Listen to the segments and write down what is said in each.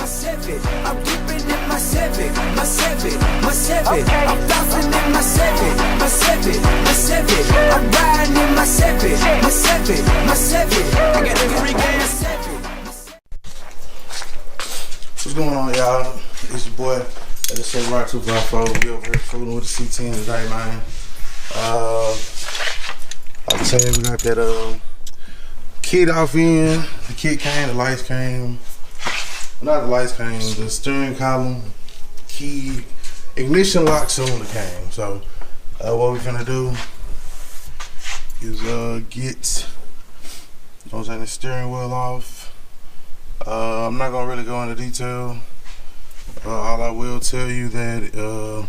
my Civic. I'm dipping in my Civic, my Civic, my Civic. I'm bouncing in my Civic, my Civic, my Civic. I'm riding in my Civic, my Civic, my Civic. I got the free gas Civic. What's going on, y'all? It's your boy. I just said Rock 254. We over here fooling with the C-10 today, man. Like I said, we got that kit off in. The kit came, the lights came. Not the lights came, the steering column, key, ignition lock cylinder came. So what we're finna do is get the steering wheel off. I'm not gonna really go into detail. All I will tell you that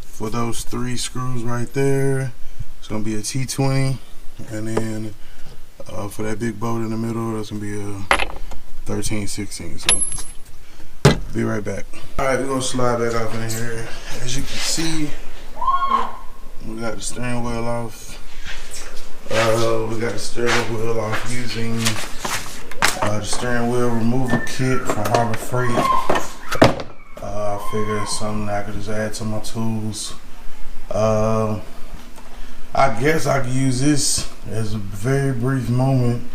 for those 3 screws right there, it's gonna be a T20, and then for that big bolt in the middle, that's gonna be a 13/16. So be right back. All right, we're gonna slide that off in here. As you can see, we got the steering wheel off. We got the steering wheel off using the steering wheel removal kit from Harbor Freight. I figured it's something I could just add to my tools. I guess I could use this as a very brief moment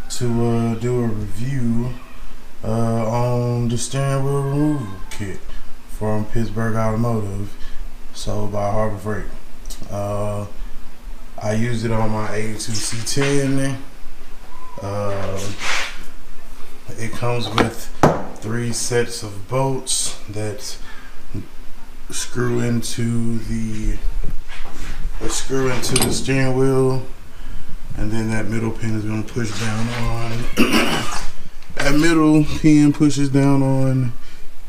to do a review on the steering wheel removal kit from Pittsburgh Automotive, sold by Harbor Freight. I used it on my 82 C-10. It comes with 3 sets of bolts that screw into the steering wheel, and then that middle pin is going to push down on that middle pin pushes down on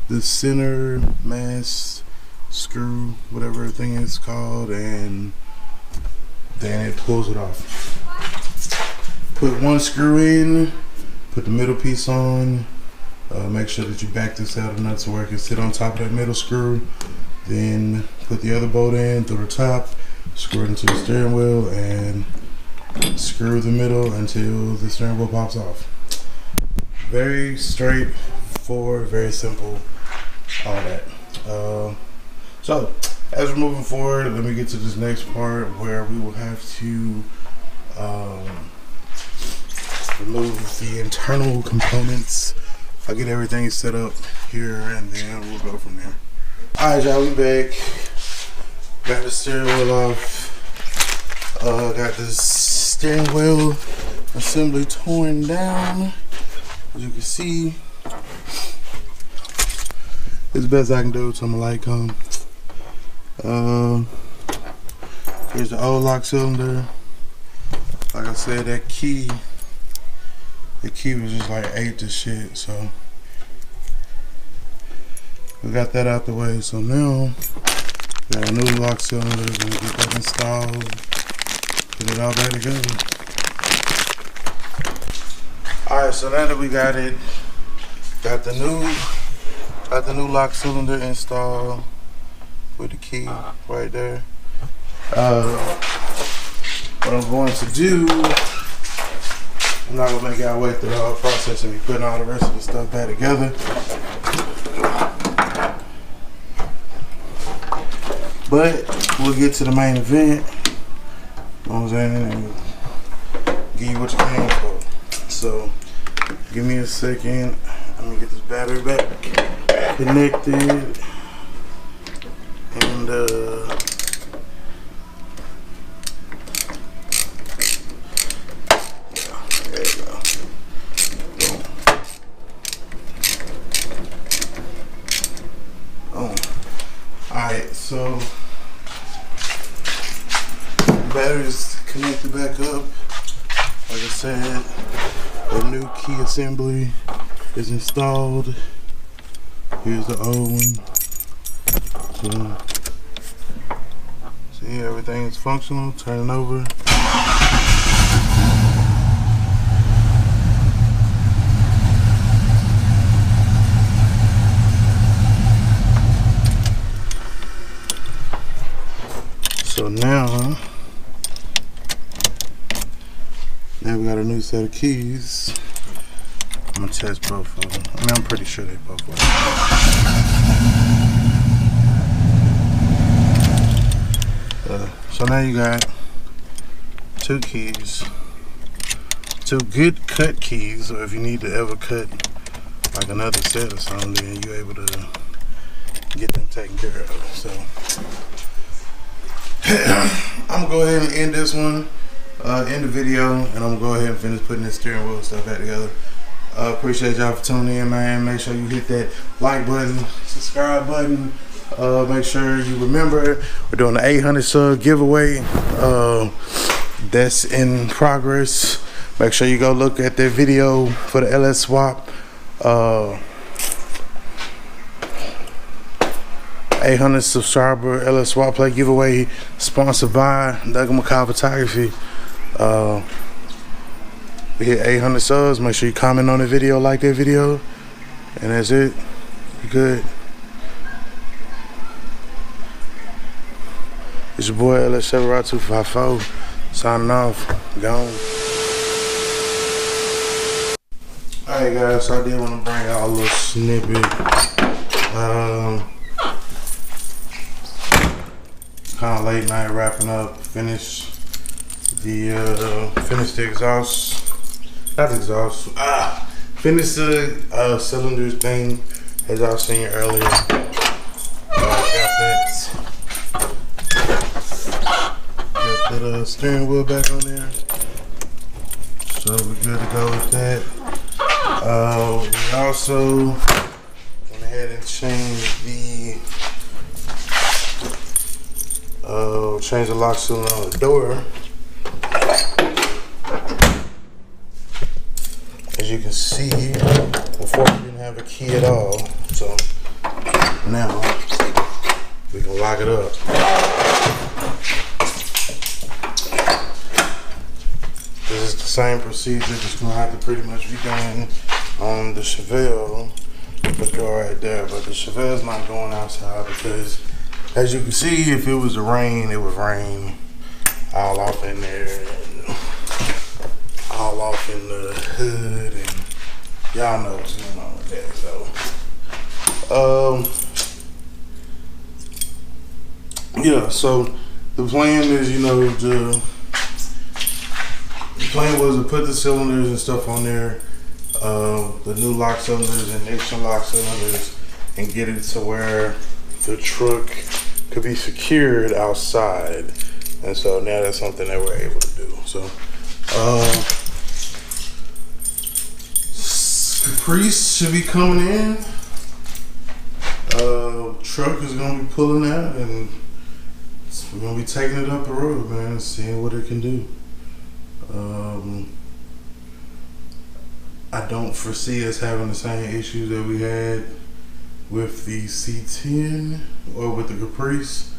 the center mass screw, whatever thing is called, and then it pulls it off. Put 1 screw in, put the middle piece on, make sure that you back this out enough to where it can sit on top of that middle screw. Then put the other bolt in through the top, screw it into the steering wheel, and screw the middle until the steering wheel pops off. Very straightforward, very simple, all that. So as we're moving forward, let me get to this next part where we will have to remove the internal components. I'll get everything set up here and then we'll go from there. Alright, y'all, we back. Got the steering wheel off. Got the steering wheel assembly torn down. As you can see, it's the best I can do till my light comes. Here's the old lock cylinder. Like I said, that key, the key was just like ate the shit, so we got that out the way. So now we got a new lock cylinder. We're gonna get that installed, put it all back together. Alright, so now that we got it, got the new lock cylinder installed with the key right there. What I'm going to do, I'm not gonna make y'all wait through the whole process of me putting all the rest of the stuff back together. But we'll get to the main event. You know what I'm saying? And give you what you came for. So give me a second. Let me get this battery back connected. And alright, so the battery's connected back up. Like I said, a new key assembly is installed. Here's the old one. So yeah, everything is functional. Turn it over. So now we got a new set of keys. I'm gonna test both of them. I mean, I'm pretty sure they both work. So now you got 2 keys, 2 good cut keys, or if you need to ever cut like another set or something, then you're able to get them taken care of. So I'm gonna go ahead and end this one, end the video, and I'm gonna go ahead and finish putting this steering wheel stuff back together. Appreciate y'all for tuning in, man. Make sure you hit that like button, subscribe button. Make sure you remember we're doing the 800 sub giveaway. That's in progress. Make sure you go look at that video for the LS swap. 800 subscriber LS swap play giveaway, sponsored by Doug McCall Photography. We hit 800 subs. Make sure you comment on the video, like that video, and that's it. You good? It's your boy LS7R254 signing off. Gone. Alright guys, so I did want to bring out a little snippet. Kind of late night wrapping up. Finish the exhaust. Not exhaust. Finish the cylinders thing, as I was saying earlier. Got that steering wheel back on there, so we're good to go with that. We also went ahead and changed the lock cylinder on the door. As you can see, before we didn't have a key at all, so now we can lock it up. This is the same procedure that's gonna have to pretty much be done on the Chevelle, the door right there. But the Chevelle's not going outside because, as you can see, if it was to rain, it would rain all off in there, and all off in the hood, and y'all know what's going on with that. So, yeah. So the plan is, the plan was to put the cylinders and stuff on there, the new lock cylinders and extra lock cylinders, and get it to where the truck could be secured outside. And so now that's something that we're able to do. So Caprice should be coming in. Truck is gonna be pulling out, and we're gonna be taking it up the road, man, and seeing what it can do. I don't foresee us having the same issues that we had with the C-10 or with the Caprice,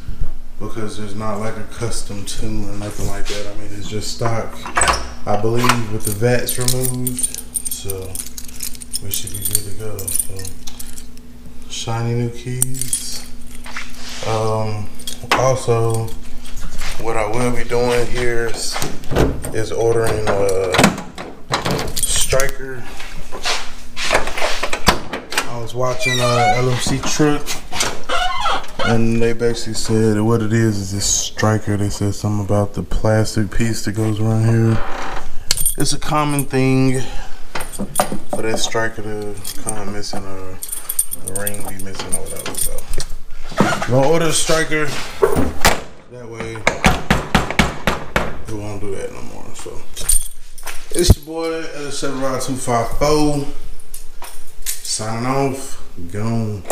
because there's not like a custom tune or nothing like that. I mean, it's just stock, I believe, with the vats removed, so we should be good to go. So, shiny new keys. Also, what I will be doing here is ordering a striker. I was watching LMC truck, and they basically said what it is this striker. They said something about the plastic piece that goes around here. It's a common thing for that striker to come missing, or the ring be missing, or whatever. So I'm gonna order a striker. That way we won't do that no more. So it's your boy LS7R254 signing off. Gone.